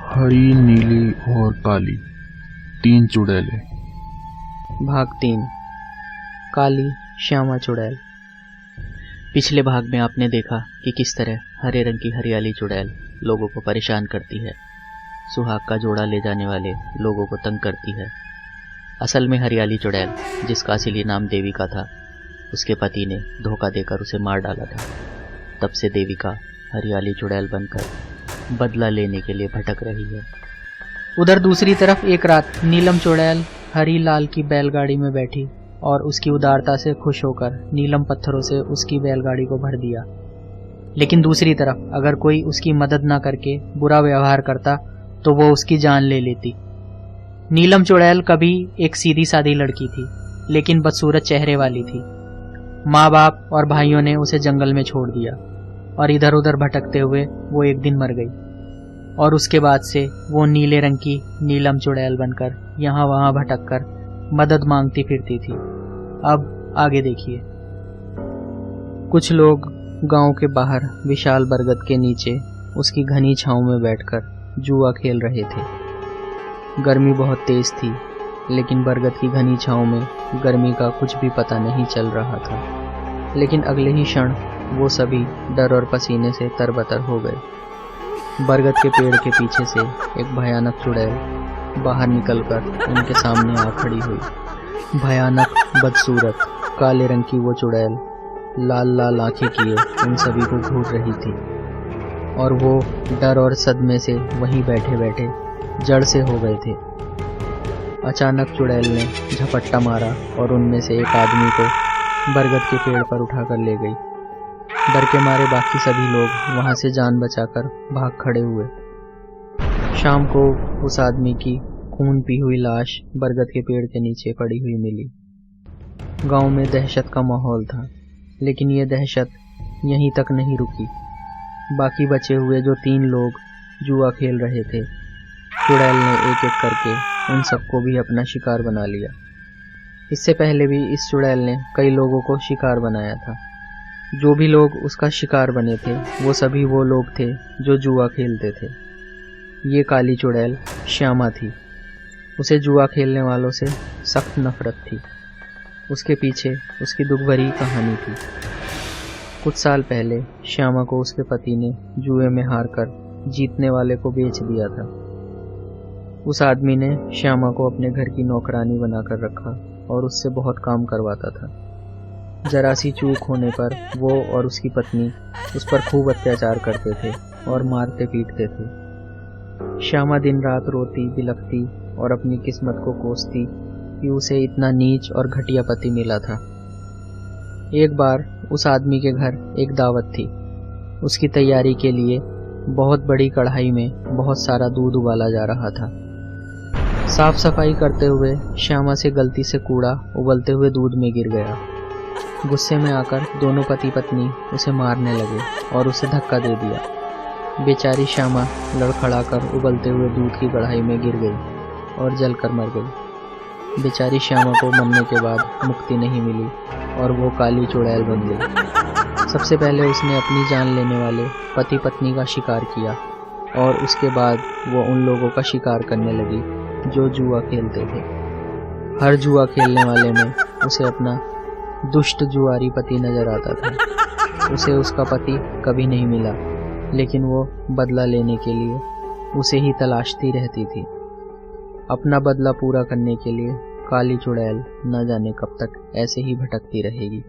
हरी, नीली और काली, 3 चुड़ैलें। भाग 3। काली श्यामा चुड़ैल। पिछले भाग में आपने देखा कि किस तरह हरे रंग की हरियाली चुड़ैल लोगों को परेशान करती है, सुहाग का जोड़ा ले जाने वाले लोगों को तंग करती है। असल में हरियाली चुड़ैल, जिसका असली नाम देविका था, उसके पति ने धोखा देकर उसे मार डाला था। तब से देविका हरियाली चुड़ैल बनकर बदला लेने के लिए भटक रही है। उधर दूसरी तरफ एक रात नीलम चुड़ैल हरी लाल की बैलगाड़ी में बैठी और उसकी उदारता से खुश होकर नीलम पत्थरों से उसकी बैलगाड़ी को भर दिया। लेकिन दूसरी तरफ अगर कोई उसकी मदद ना करके बुरा व्यवहार करता तो वो उसकी जान ले लेती। नीलम चुड़ैल कभी एक सीधी सादी लड़की थी, लेकिन बदसूरत चेहरे वाली थी। माँ बाप और भाइयों ने उसे जंगल में छोड़ दिया और इधर उधर भटकते हुए वो एक दिन मर गई। और उसके बाद से वो नीले रंग की नीलम चुड़ैल बनकर यहाँ वहाँ भटककर मदद मांगती फिरती थी। अब आगे देखिए। कुछ लोग गांव के बाहर विशाल बरगद के नीचे उसकी घनी छांव में बैठकर जुआ खेल रहे थे। गर्मी बहुत तेज थी, लेकिन बरगद की घनी छांव में गर्मी का कुछ भी पता नहीं चल रहा था। लेकिन अगले ही क्षण वो सभी डर और पसीने से तरबतर हो गए। बरगद के पेड़ के पीछे से एक भयानक चुड़ैल बाहर निकलकर उनके सामने आ खड़ी हुई। भयानक, बदसूरत, काले रंग की वो चुड़ैल लाल लाल आंखें किए उन सभी को घूर रही थी, और वो डर और सदमे से वहीं बैठे बैठे जड़ से हो गए थे। अचानक चुड़ैल ने झपट्टा मारा और उनमें से एक आदमी को बरगद के पेड़ पर उठाकर ले गई। डर के मारे बाकी सभी लोग वहां से जान बचाकर भाग खड़े हुए। शाम को उस आदमी की खून पी हुई लाश बरगद के पेड़ के नीचे पड़ी हुई मिली। गांव में दहशत का माहौल था, लेकिन ये दहशत यहीं तक नहीं रुकी। बाकी बचे हुए जो 3 लोग जुआ खेल रहे थे, चुड़ैल ने एक एक करके उन सबको भी अपना शिकार बना लिया। इससे पहले भी इस चुड़ैल ने कई लोगों को शिकार बनाया था। जो भी लोग उसका शिकार बने थे वो सभी वो लोग थे जो जुआ खेलते थे। ये काली चुड़ैल श्यामा थी। उसे जुआ खेलने वालों से सख्त नफरत थी। उसके पीछे उसकी दुख भरी कहानी थी। कुछ साल पहले श्यामा को उसके पति ने जुए में हार कर जीतने वाले को बेच दिया था। उस आदमी ने श्यामा को अपने घर की नौकरानी बनाकर रखा और उससे बहुत काम करवाता था। जरा सी चूक होने पर वो और उसकी पत्नी उस पर खूब अत्याचार करते थे और मारते पीटते थे। श्यामा दिन रात रोती बिलखती और अपनी किस्मत को कोसती कि उसे इतना नीच और घटिया पति मिला था। एक बार उस आदमी के घर एक दावत थी। उसकी तैयारी के लिए बहुत बड़ी कढ़ाई में बहुत सारा दूध उबाला जा रहा था। साफ सफाई करते हुए श्यामा से गलती से कूड़ा उबलते हुए दूध में गिर गया। गुस्से में आकर दोनों पति पत्नी उसे मारने लगे और उसे धक्का दे दिया। बेचारी श्यामा लड़खड़ाकर उबलते हुए दूध की कढ़ाई में गिर गई और जलकर मर गई। बेचारी श्यामा को मरने के बाद मुक्ति नहीं मिली और वो काली चुड़ैल बन गई। सबसे पहले उसने अपनी जान लेने वाले पति पत्नी का शिकार किया और उसके बाद वो उन लोगों का शिकार करने लगी जो जुआ खेलते थे। हर जुआ खेलने वाले में उसे अपना दुष्ट जुआरी पति नजर आता था। उसे उसका पति कभी नहीं मिला, लेकिन वो बदला लेने के लिए उसे ही तलाशती रहती थी। अपना बदला पूरा करने के लिए काली चुड़ैल न जाने कब तक ऐसे ही भटकती रहेगी।